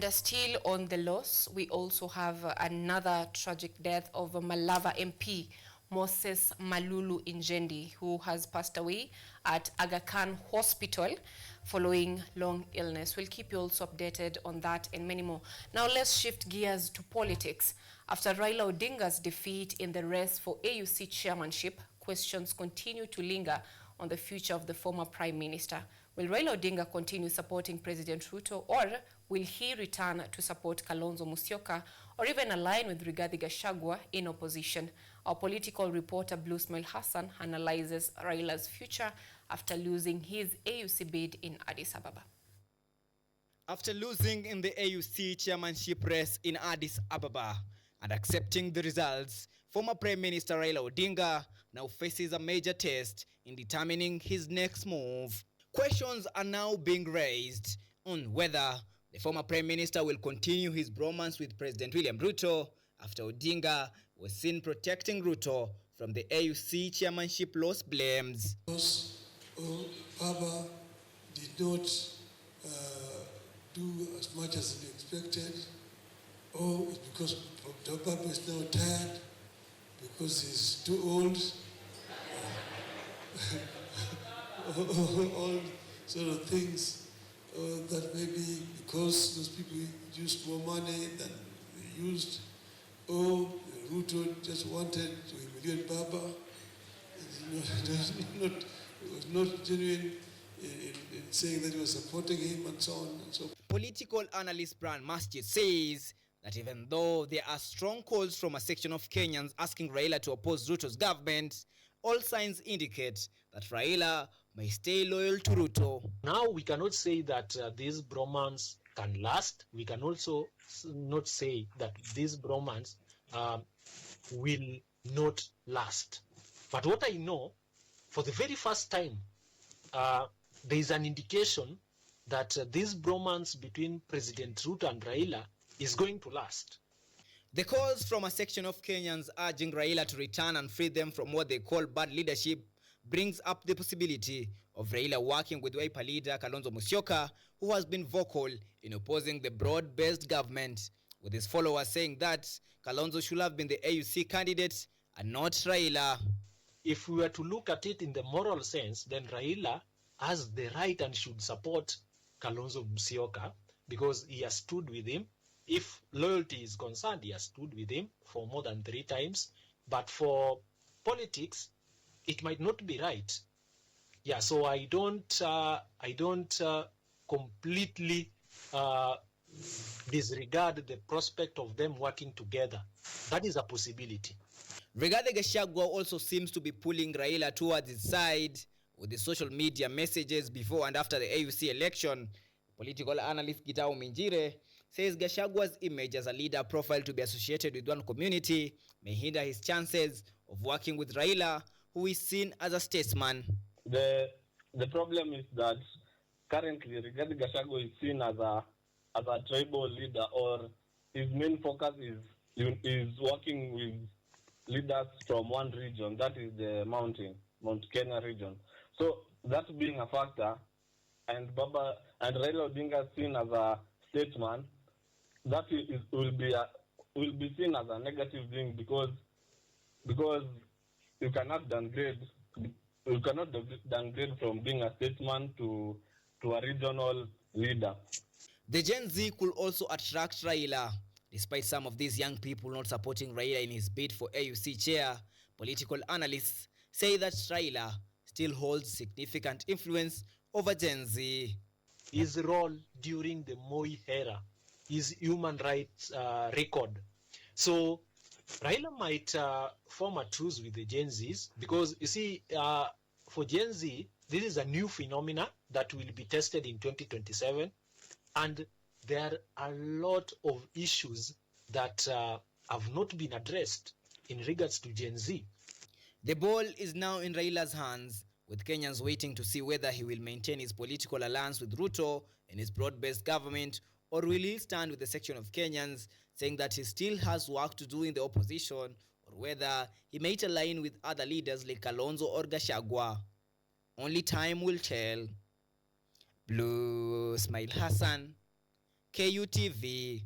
And still on the loss, we also have another tragic death of Malava MP Moses Malulu Injendi, who has passed away at Aga Khan Hospital following long illness. We'll keep you also updated on that and many more. Now let's shift gears to politics. After Raila Odinga's defeat in the race for AUC chairmanship, questions continue to linger on the future of the former Prime Minister. Will Raila Odinga continue supporting President Ruto, or will he return to support Kalonzo Musyoka, or even align with Rigathi Gachagua in opposition? Our political reporter Blue Smile Hassan analyzes Raila's future after losing his AUC bid in Addis Ababa. After losing in the AUC chairmanship race in Addis Ababa and accepting the results, former Prime Minister Raila Odinga now faces a major test in determining his next move. Questions are now being raised on whether the former Prime Minister will continue his bromance with President William Ruto after Odinga was seen protecting Ruto from the AUC chairmanship loss blames. Because Baba did not do as much as he expected, or it's because Baba is now tired, because he's too old, all sort of things, that maybe because those people used more money than they used, or Ruto just wanted to humiliate Baba. It was not genuine in saying that he was supporting him and so on and so forth. Political analyst Brian Masjid says that even though there are strong calls from a section of Kenyans asking Raila to oppose Ruto's government, all signs indicate that Raila may stay loyal to Ruto. Now we cannot say that this bromance can last. We can also not say that this bromance will not last. But what I know, for the very first time, there is an indication that this bromance between President Ruto and Raila is going to last. The calls from a section of Kenyans urging Raila to return and free them from what they call bad leadership brings up the possibility of Raila working with Wiper leader Kalonzo Musyoka, who has been vocal in opposing the broad-based government, with his followers saying that Kalonzo should have been the AUC candidate and not Raila. If we were to look at it in the moral sense, then Raila has the right and should support Kalonzo Musyoka because he has stood with him. If loyalty is concerned, he has stood with him for more than 3 times. But for politics, it might not be right. Yeah, so I don't completely disregard the prospect of them working together. That is a possibility. Rigathi Gachagua also seems to be pulling Raila towards his side with the social media messages before and after the AUC election. Political analyst Gitau Minjire says Gachagua's image as a leader profile to be associated with one community may hinder his chances of working with Raila, who is seen as a statesman. The problem is that currently Rigathi Gachagua is seen as a tribal leader, or his main focus is working with leaders from one region, that is the Mount Kenya region. So that being a factor, and Raila Odinga seen as a statesman, that will be seen as a negative thing because you cannot downgrade from being a statesman to a regional leader. The Gen Z could also attract Raila. Despite some of these young people not supporting Raila in his bid for AUC chair, political analysts say that Raila still holds significant influence over Gen Z. His role during the Moi era, his human rights record. So Raila might form a truce with the Gen Zs because, you see, for Gen Z, this is a new phenomena that will be tested in 2027, and there are a lot of issues that have not been addressed in regards to Gen Z. The ball is now in Raila's hands, with Kenyans waiting to see whether he will maintain his political alliance with Ruto and his broad-based government, or will he stand with a section of Kenyans saying that he still has work to do in the opposition, or whether he might align with other leaders like Kalonzo or Gachagua. Only time will tell. Blue Smile Hassan, KUTV.